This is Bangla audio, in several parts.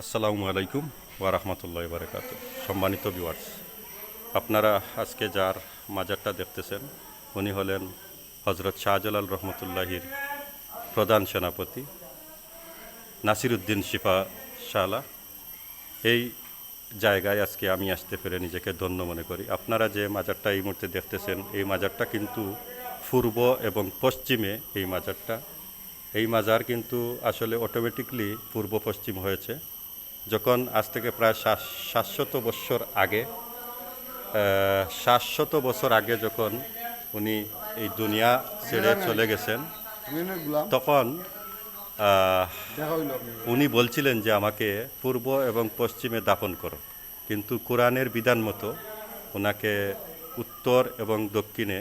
আসসালামু আলাইকুম ওয়া রাহমাতুল্লাহি ওয়া বারাকাতুহু। সম্মানিত ভিউয়ার্স, আপনারা আজকে যার মাজারটা দেখতেছেন উনি হলেন হযরত শাহজালাল রহমতুল্লাহির প্রধান সেনাপতি নাসিরউদ্দিন শিফা শালা। এই জায়গায় আজকে আমি আসতে পেরে নিজেকে ধন্য মনে করি। আপনারা যে মাজারটা এই মুহূর্তে দেখতেছেন এই মাজারটা কিন্তু পূর্ব এবং পশ্চিমে এই মাজার কিন্তু আসলে অটোমেটিকলি পূর্ব পশ্চিম হয়েছে। যখন আজ থেকে প্রায় 700 বছর আগে 700 বছর আগে যখন উনি এই দুনিয়া ছেড়ে চলে গেছেন, তখন উনি বলছিলেন যে আমাকে পূর্ব এবং পশ্চিমে দাফন করো, কিন্তু কোরআনের বিধান মতো ওনাকে উত্তর এবং দক্ষিণে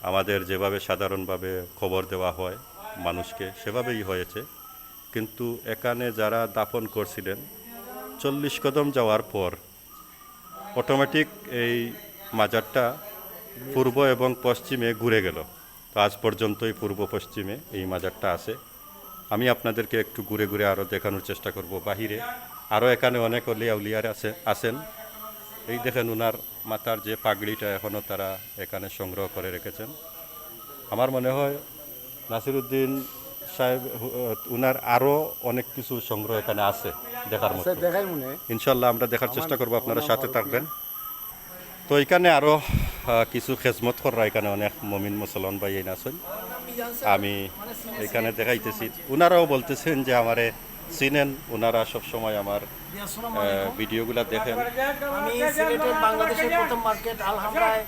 আমাদের যেভাবে সাধারণভাবে খবর দেওয়া হয় মানুষকে সেভাবেই হয়েছে। কিন্তু এখানে যারা দাফন করছিলেন 40 কদম যাওয়ার পর অটোমেটিক এই মাজারটা পূর্ব এবং পশ্চিমে ঘুরে গেল। তো আজ পর্যন্তই পূর্ব পশ্চিমে এই মাজারটা আছে। আমি আপনাদেরকে একটু ঘুরে ঘুরে আরও দেখানোর চেষ্টা করব। বাহিরে আরও এখানে অনেক আউলিয়ার আছেন। এই দেখেন ওনার মাথার যে পাগড়িটা এখনও তারা এখানে সংগ্রহ করে রেখেছেন। আমার মনে হয় নাসিরউদ্দিন সাহেব উনার আরও অনেক কিছু সংগ্রহ এখানে আছে দেখার মতো। ইনশাল্লাহ আমরা দেখার চেষ্টা করব, আপনারা সাথে থাকবেন। তো এখানে আরও কিছু খেজমত করা, এখানে অনেক মমিন মুসলমান ভাই এই আছেন। আমি এখানে দেখাইতেছি, উনারাও বলতেছেন যে আমারে চিনেন, ওনারা সবসময় আমার ভিডিওগুলো দেখেন। আমি সিলেটের বাংলাদেশের প্রথম মার্কেট আলহামরায়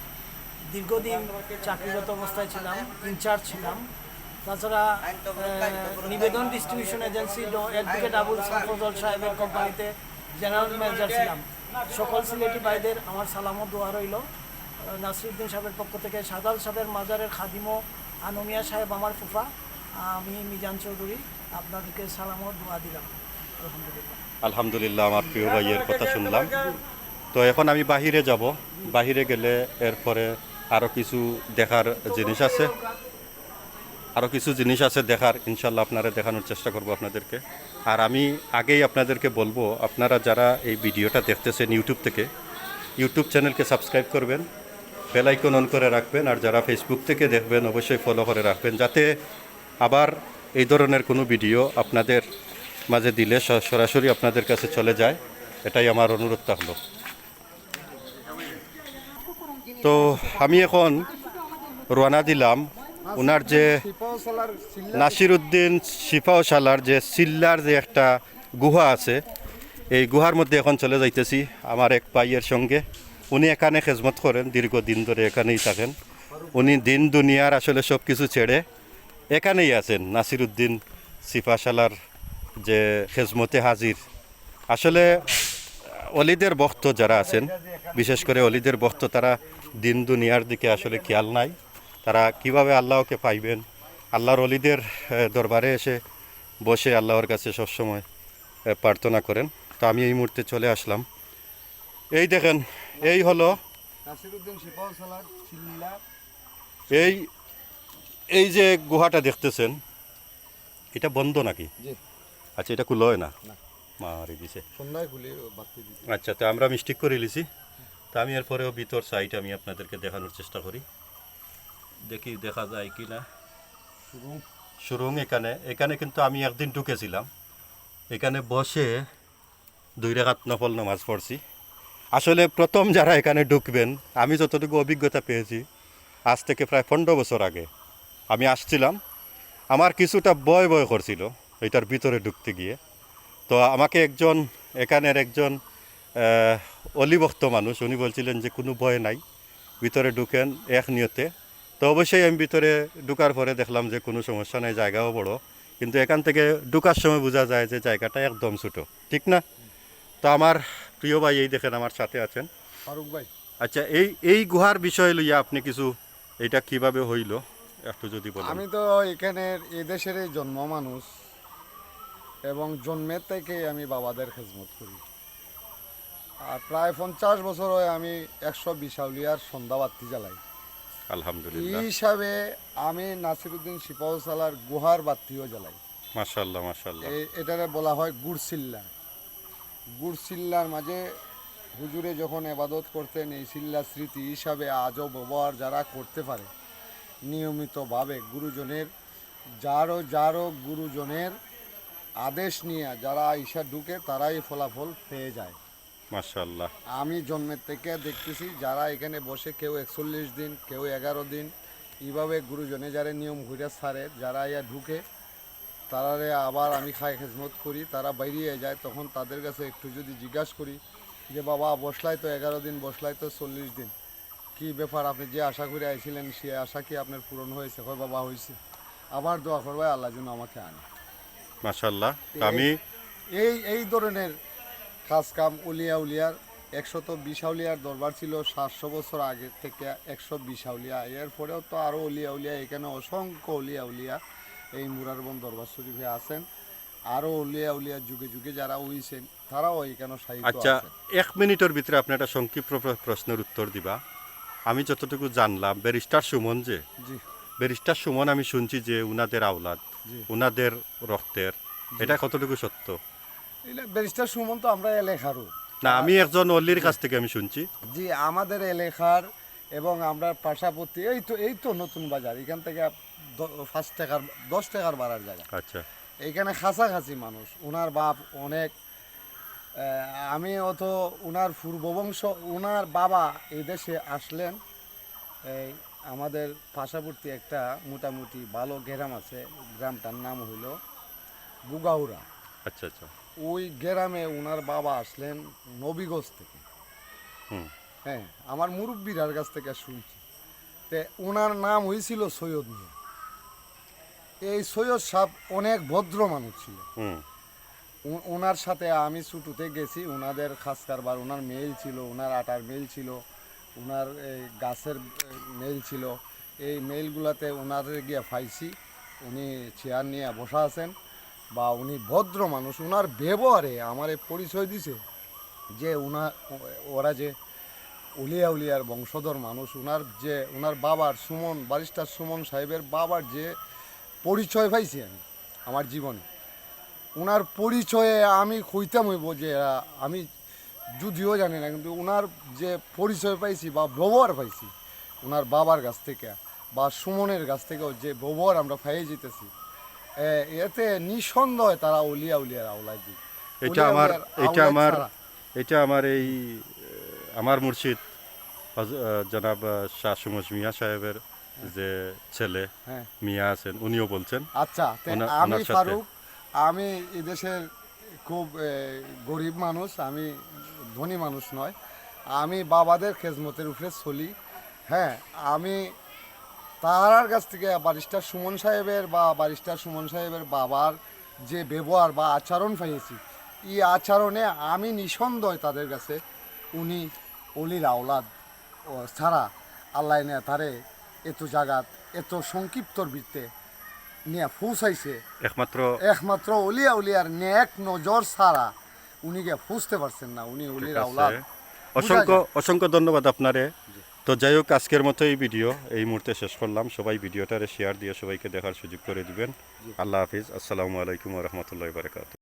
দীর্ঘদিন চাকরিরত অবস্থায় ছিলাম, ইনচার্জ ছিলাম। তাছাড়া নিবেদন distribution agency advocate Abul Fazal সাহেবের কোম্পানিতে জেনারেল ম্যানেজার ছিলাম। সকল সিলেটি ভাইদের আমার সালাম ও দোয়া রইল। নাসিরউদ্দিন সাহেবের পক্ষ থেকে সাদাল সাহেবের মাজারের খাদিম আনমিয়া সাহেব আমার ফুফা, আমি মিজান চৌধুরী, আপনাদেরকে সালাম ও দোয়া দিলাম। আলহামদুলিল্লাহ। আলহামদুলিল্লাহ, আমার প্রিয় ভাইয়ের কথা শুনলাম। তো এখন আমি বাহিরে যাব। বাহিরে গেলে এরপরে আরও কিছু দেখার জিনিস আছে, দেখার। ইনশাল্লাহ আপনারা দেখানোর চেষ্টা করব আপনাদেরকে। আর আমি আগেই আপনাদেরকে বলবো, আপনারা যারা এই ভিডিওটা দেখতেছেন ইউটিউব থেকে, ইউটিউব চ্যানেলকে সাবস্ক্রাইব করবেন, বেল আইকন অন করে রাখবেন। আর যারা ফেসবুক থেকে দেখবেন অবশ্যই ফলো করে রাখবেন, যাতে আবার এই ধরনের কোনো ভিডিও আপনাদের মাঝে দিলে সরাসরি আপনাদের কাছে চলে যায়। এটাই আমার অনুরোধ থাকলো। তো আমি এখন রওনা দিলাম ওনার যে নাসিরউদ্দিন শিফাও শালার যে সিল্লার যে একটা গুহা আছে, এই গুহার মধ্যে এখন চলে যাইতেছি আমার এক ভাইয়ের সঙ্গে। উনি এখানে খেজমত করেন, দীর্ঘদিন ধরে এখানেই থাকেন। উনি দিন দুনিয়ার আসলে সব কিছু ছেড়ে এখানেই আছেন, নাসিরউদ্দিন শিফা শালার যে খেজমতে হাজির। আসলে অলিদের ভক্ত যারা আছেন, বিশেষ করে অলিদের ভক্ত, তারা দিন দুনিয়ার দিকে আসলে খেয়াল নাই। তারা কিভাবে আল্লাহকে পাইবেন, আল্লাহর অলিদের দরবারে এসে বসে আল্লাহর কাছে সবসময় প্রার্থনা করেন। তো আমি এই মুহূর্তে চলে আসলাম। এই দেখেন, এই হলো এই এই যে গুহাটা দেখতেছেন, এটা বন্ধ নাকি? আচ্ছা, এটা খুলো হয় না, মারি দিছে। আচ্ছা, তো আমরা মিস্টেক করে লিছি। তা আমি এরপরেও ভিতর সাইড আমি আপনাদেরকে দেখানোর চেষ্টা করি, দেখি দেখা যায় কি না। সুরুং এখানে কিন্তু আমি একদিন ঢুকেছিলাম, এখানে বসে 2 রাকাত নফল নামাজ পড়ছি। আসলে প্রথম যারা এখানে ঢুকবেন, আমি যতটুকু অভিজ্ঞতা পেয়েছি, আজ থেকে প্রায় 15 বছর আগে আমি আসছিলাম। আমার কিছুটা ভয় করছিল এটার ভিতরে ঢুকতে গিয়ে। তো আমাকে এখানের একজন অলিভক্ত মানুষ, উনি বলছিলেন যে কোনো ভয় নাই, ভিতরে ঢুকেন এক নিয়তে। তো অবশ্যই আমি ভিতরে ঢুকার পরে দেখলাম যে কোনো সমস্যা নেই, জায়গাও বড়, কিন্তু এখান থেকে ঢুকার সময় বোঝা যায় যে জায়গাটা একদম ছোটো, ঠিক না? তো আমার প্রিয় ভাই এই দেখেন আমার সাথে আছেন ফারুক ভাই। আচ্ছা, এই গুহার বিষয় লইয়া আপনি কিছু, এটা কিভাবে হইল একটু যদি বলেন। আমি তো এখানের এদেশের জন্ম মানুষ, এবং জন্মের থেকে আমি বাবাদের খেজমত করি। আর প্রায় 50 বছর হয় আমি 120 আউলিয়ার সন্ধ্যা বাতি জ্বালাই। আলহামদুলিল্লাহ, এই হিসাবে আমি নাসিরউদ্দিন শিফাউ সালার গুহার বাতিও জ্বালাই। মাশাআল্লাহ মাশাআল্লাহ। এটারে বলা হয় গুড়সিল্লা। গুড় চিল্লার মাঝে হুজুরে যখন এবাদত করতেন এই চিল্লা স্মৃতি হিসাবে আজও ব্যবহার যারা করতে পারে নিয়মিতভাবে গুরুজনের যারও গুরুজনের আদেশ নিয়ে যারা ঈশা ঢুকে তারাই ফলাফল পেয়ে যায়। মাশাআল্লাহ। আমি জন্মের থেকে দেখতেছি যারা এখানে বসে কেউ 41 দিন কেউ 11 দিন এইভাবে গুরুজনে যারা নিয়ম ঘুরে ছাড়ে যারা ইয়া ঢুকে তারারে আবার আমি খাই খেজমত করি, তারা বাইরিয়ে যায় তখন তাদের কাছে একটু যদি জিজ্ঞাসা করি যে বাবা বসলাই তো 11 দিন বসলাই তো 40 দিন কি ব্যাপার, আপনি যে আশা করে আইছিলেন সে আশা কি আপনার পূরণ হয়েছে? হয় বাবা হয়েছে, আবার দোয়া করবে আল্লাহ যেন আমাকে আনে। মাশাআল্লাহ। আমি এই ধরনের কাজ কাম উলিয়ার 120 আউলিয়ার দরবার ছিল 700 বছর আগে থেকে 120 আউলিয়া, এরপরেও তো আরও উলিয়া এখানে অসংখ্য উলিয়া এই মুরারবন দরবার শরীফে আছেন। আরও উলিয়া যুগে যুগে যারা উইছেন তারাও এখানে সাহিত্য আচ্ছা, আছেন। 1 মিনিটের ভিতরে আপনি একটা সংক্ষিপ্ত প্রশ্নের উত্তর দিবা। আমি যতটুকু জানলাম ব্যারিস্টার সুমন যে জি ব্যারিস্টার সুমন আমি শুনছি যে উনাদের আওলাদ, জি উনাদের রক্তের, এটা কতটুকু সত্য? এটা ব্যারিস্টার সুমন তো আমরা এলাকারও না, আমি একজন অল্লির কাছ থেকে আমি শুনছি। জি আমাদের এলাকার এবং আমরা পাশাপাশি এই তো নতুন বাজার এখান থেকে 5 টাকার 10 টাকার বাড়ার জায়গা, আচ্ছা এইখানে কাছাকাছি মানুষ। ওনার বাপ অনেক আমি অত ওনার পূর্ববংশ, ওনার বাবা এই দেশে আসলেন এই আমাদের পাশাপাশি একটা মোটামুটি ভালো গ্রাম আছে, গ্রামটার নাম হইল বুগাউড়া। আচ্ছা আচ্ছা। ওই গ্রামে ওনার বাবা আসলেন নবীগঞ্জ থেকে। হুম। হ্যাঁ আমার মুরব্বীরার কাছ থেকে শুনছি। তে ওনার নাম হয়েছিল সৈয়দ মিয়া। এই সৈয়দ সাহেব অনেক ভদ্র মানুষ ছিল। হুম। ওনার সাথে আমি ছুটুতে গেছি, ওনাদের খাস কারবার, ওনার মেল ছিল, ওনার আটার মেল ছিল, ওনার এই গাছের মেল ছিল। এই মেলগুলাতে ওনার গিয়ে পাইছি উনি চেয়ার নিয়ে বসা আছেন বা উনি ভদ্র মানুষ। ওনার ব্যবহারে আমার পরিচয় দিছে যে ওরা যে উলিয়ার বংশধর মানুষ। ওনার বাবার সুমন, ব্যারিস্টার সুমন সাহেবের বাবার যে পরিচয় পাইছি আমি আমার জীবনে, ওনার পরিচয়ে আমি কইতাম হইব যে আমি যদিও জানি না, কিন্তু ওনার যে পরিচয় পাইছি বা ব্যবহার পাইছি ওনার বাবার কাছ থেকে বা সুমনের কাছ থেকেও যে ব্যবহার আমরা পাইয়ে যেতেছি, এতে নিঃসন্দেহে তারা উলিয়ার আওলাদ। এটা আমার এই আমার মুর্শিদ জনাব শাহ সুমজ মিয়া সাহেবের যে ছেলে হ্যাঁ মিয়া আছেন উনিও বলছেন। আচ্ছা আমি ওনার সাথে- ফারুক, আমি এদেশের খুব গরিব মানুষ, আমি ধনী মানুষ নয়, আমি বাবাদের খেজমতের উপরে চলি। হ্যাঁ আমি তার কাছ থেকে ব্যারিস্টার সুমন সাহেবের বাবার যে ব্যবহার বা আচরণ পাইছি, এই আচরণে আমি নিঃসন্দেহে তাদের কাছে উনি অলির আওলাদ ছাড়া আল্লাহ নিয়ে তারে এত জাগাত এত সংক্ষিপ্তর বৃত্তে নিয়ে পৌঁছাইছে। একমাত্র উলিয়ার নেক নজর ছাড়া উনিকে ফুসতে পারছেন না, উনি অলির আওলাদ। অসংখ্য ধন্যবাদ আপনারে। তো যাই হোক, আজকের মতো এই ভিডিও এই মুহূর্তে শেষ করলাম। সবাই ভিডিওটারে শেয়ার দিয়ে সবাইকে দেখার সুযোগ করে দিবেন। আল্লাহ হাফিজ। আসসালামু আলাইকুম ওয়া রাহমাতুল্লাহি ওয়া বারাকাতুহু।